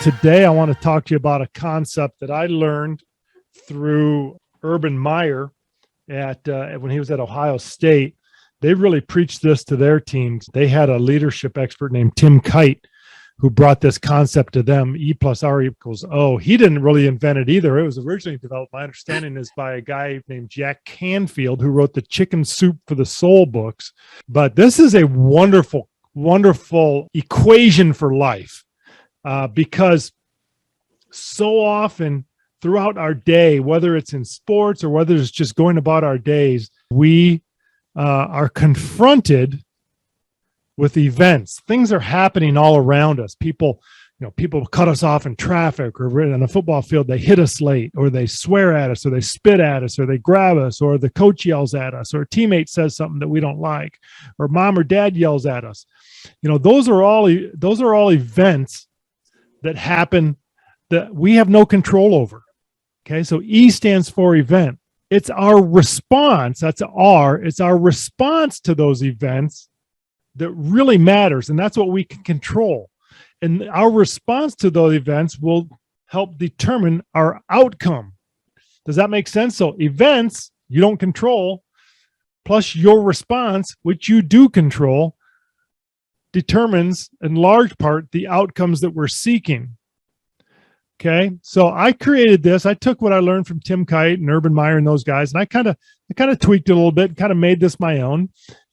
Today, I want to talk to you about a concept that I learned through Urban Meyer when he was at Ohio State. They really preached this to their teams. They had a leadership expert named Tim Kite who brought this concept to them, E plus R equals O. He didn't really invent it either. It was originally developed, my understanding is, by a guy named Jack Canfield, who wrote the Chicken Soup for the Soul books. But this is a wonderful, wonderful equation for life. Because so often throughout our day, whether it's in sports or whether it's just going about our days, we are confronted with events. Things are happening all around us. People cut us off in traffic, or on a football field, they hit us late, or they swear at us, or they spit at us, or they grab us, or the coach yells at us, or a teammate says something that we don't like, or mom or dad yells at us. Those are all events that happen that we have no control over. Okay, so E stands for event. It's our response. That's R. It's our response to those events that really matters, and that's what we can control. And our response to those events will help determine our outcome. Does that make sense? So events you don't control, plus your response, which you do control, determines in large part the outcomes that we're seeking. Okay, so I created this. I took what I learned from Tim Kite and Urban Meyer and those guys, and I kind of tweaked it a little bit, kind of made this my own.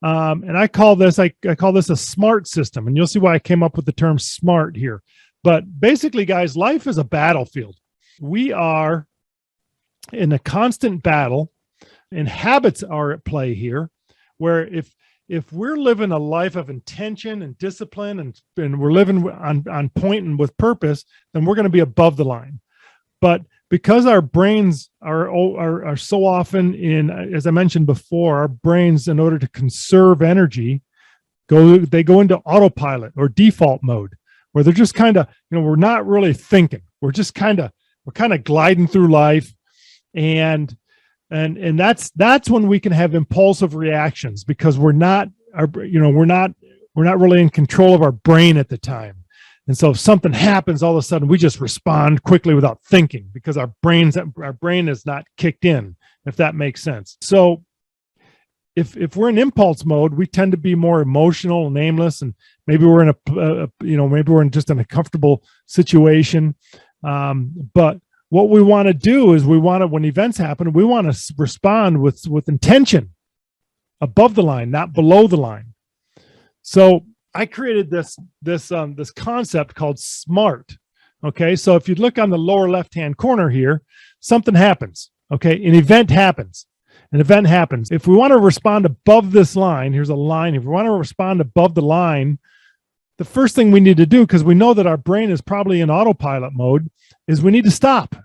And I call this a SMART system, and you'll see why I came up with the term SMART here. But basically, guys, life is a battlefield. We are in a constant battle, and habits are at play here, where if we're living a life of intention and discipline and we're living on point and with purpose, then we're going to be above the line. But because our brains are so often as I mentioned before, our brains, in order to conserve energy, they go into autopilot or default mode, where they're just kind of, we're not really thinking. We're kind of gliding through life, and that's when we can have impulsive reactions, because we're not really in control of our brain at the time. And so if something happens, all of a sudden we just respond quickly without thinking, because our brain is not kicked in, if that makes sense. So if we're in impulse mode, we tend to be more emotional and aimless, and maybe we're in just in a comfortable situation. But what we want to do is when events happen, we want to respond with intention, above the line, not below the line. So I created this concept called SMART. Okay, so if you look on the lower left-hand corner here, something happens. Okay, an event happens. If we want to respond above this line, here's a line. If we want to respond above the line, the first thing we need to do, because we know that our brain is probably in autopilot mode, is we need to stop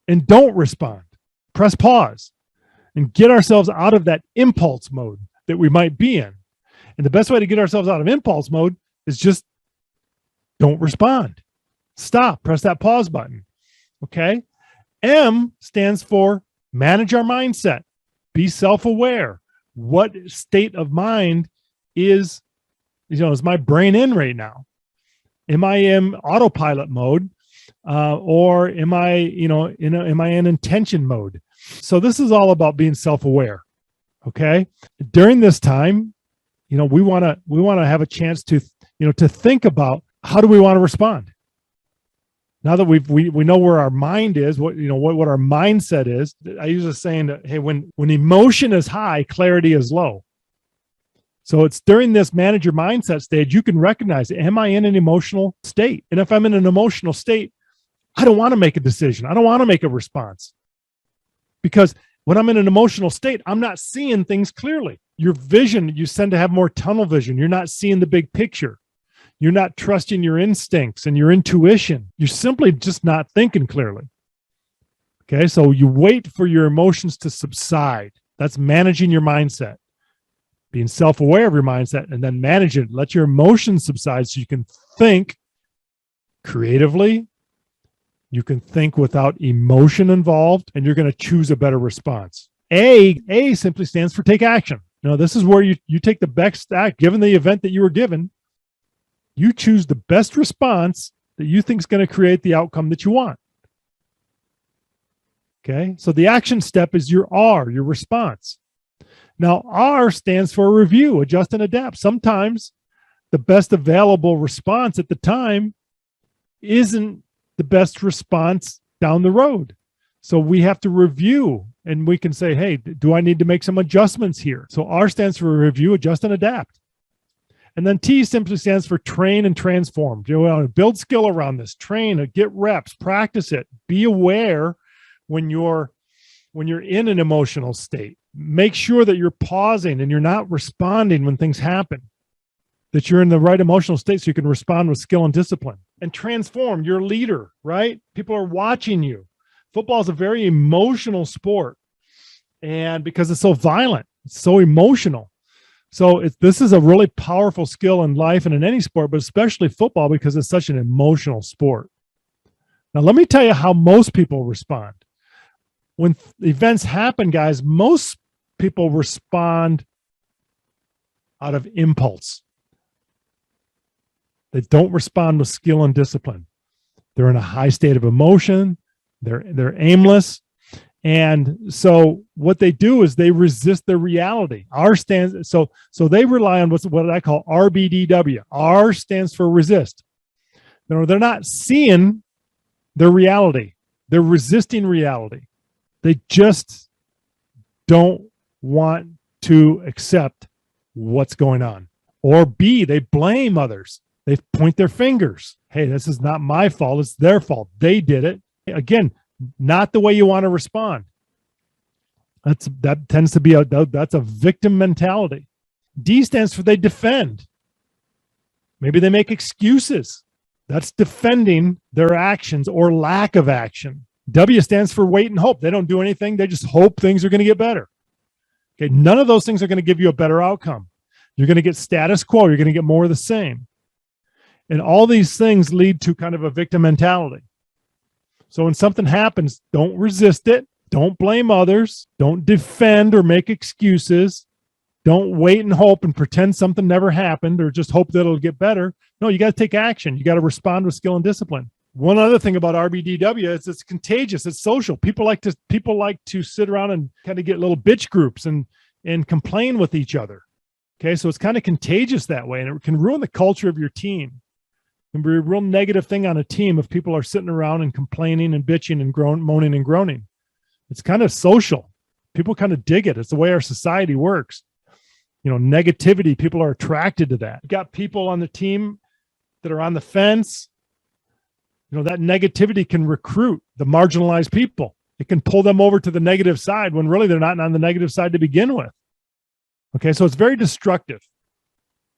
and don't respond. Press pause and get ourselves out of that impulse mode that we might be in. And the best way to get ourselves out of impulse mode is just don't respond. Stop. Press that pause button. Okay. M stands for manage our mindset. Be self-aware. What state of mind is my brain in right now? Am I in autopilot mode, or am I in intention mode? So this is all about being self-aware. Okay. During this time, we want to have a chance to think about, how do we want to respond? Now that we know where our mind is, what our mindset is. I use a saying that, hey, when emotion is high, clarity is low. So it's during this manage your mindset stage, you can recognize, am I in an emotional state? And if I'm in an emotional state, I don't want to make a decision. I don't want to make a response, because when I'm in an emotional state, I'm not seeing things clearly. Your vision, you tend to have more tunnel vision. You're not seeing the big picture. You're not trusting your instincts and your intuition. You're simply just not thinking clearly. Okay, so you wait for your emotions to subside. That's managing your mindset. Being self-aware of your mindset, and then manage it. Let your emotions subside so you can think creatively. You can think without emotion involved, and you're going to choose a better response. A simply stands for take action. This is where you take the best act, given the event that you were given. You choose the best response that you think is going to create the outcome that you want. Okay, so the action step is your R, your response. Now, R stands for review, adjust, and adapt. Sometimes the best available response at the time isn't the best response down the road. So we have to review, and we can say, hey, do I need to make some adjustments here? So R stands for review, adjust, and adapt. And then T simply stands for train and transform. You want to build skill around this, train, get reps, practice it, be aware when you're in an emotional state. Make sure that you're pausing and you're not responding when things happen, that you're in the right emotional state so you can respond with skill and discipline. And transform, your leader, right? People are watching you. Football is a very emotional sport, and because it's so violent, it's so emotional. So this is a really powerful skill in life and in any sport, but especially football because it's such an emotional sport. Now, let me tell you how most people respond. When events happen, guys, most people respond out of impulse. They don't respond with skill and discipline. They're in a high state of emotion. They're aimless. And so what they do is they resist their reality. R stands, so they rely on what I call RBDW. R stands for resist. They're not seeing their reality. They're resisting reality. They just don't want to accept what's going on. Or B, they blame others. They point their fingers. Hey, this is not my fault. It's their fault. They did it. Again, not the way you want to respond. That tends to be that's a victim mentality. D stands for they defend. Maybe they make excuses. That's defending their actions or lack of action. W stands for wait and hope. They don't do anything. They just hope things are going to get better. Okay, none of those things are going to give you a better outcome. You're going to get status quo. You're going to get more of the same. And all these things lead to kind of a victim mentality. So when something happens, don't resist it. Don't blame others. Don't defend or make excuses. Don't wait and hope and pretend something never happened or just hope that it'll get better. No, you got to take action. You got to respond with skill and discipline. One other thing about RBDW is it's contagious. It's social. People like to sit around and kind of get little bitch groups and complain with each other. Okay, so it's kind of contagious that way, and it can ruin the culture of your team. It can be a real negative thing on a team if people are sitting around and complaining and bitching and moaning and groaning. It's kind of social. People kind of dig it. It's the way our society works. You know, negativity, people are attracted to that. You got people on the team that are on the fence. You know, that negativity can recruit the marginalized people. It can pull them over to the negative side when really they're not on the negative side to begin with. Okay, so it's very destructive,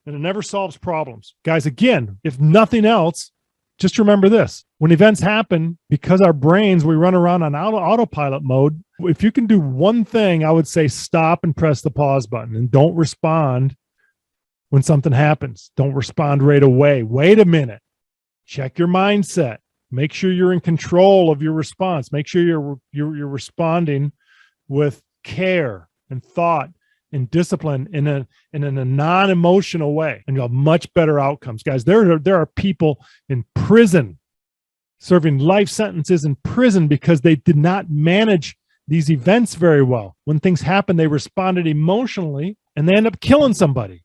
and it never solves problems. Guys, again, if nothing else, just remember this. When events happen, because our brains, we run around on autopilot mode. If you can do one thing, I would say stop and press the pause button and don't respond when something happens. Don't respond right away. Wait a minute. Check your mindset. Make sure you're in control of your response. Make sure you're responding with care and thought and discipline in a non-emotional way, and you'll have much better outcomes. Guys, there are people in prison serving life sentences in prison because they did not manage these events very well. When things happen, they responded emotionally and they end up killing somebody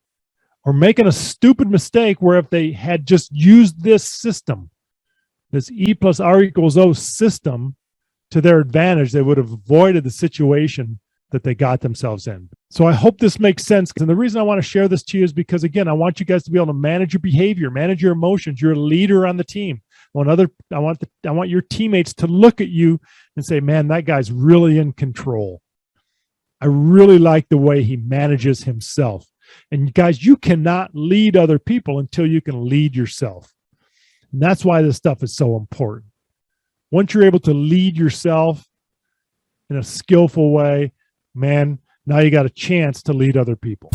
or making a stupid mistake where if they had just used this system, this E plus R equals O system to their advantage, they would have avoided the situation that they got themselves in. So I hope this makes sense. And the reason I want to share this to you is because, again, I want you guys to be able to manage your behavior, manage your emotions. You're a leader on the team. I want your teammates to look at you and say, man, that guy's really in control. I really like the way he manages himself. And guys, you cannot lead other people until you can lead yourself. And that's why this stuff is so important. Once you're able to lead yourself in a skillful way, man, now you got a chance to lead other people.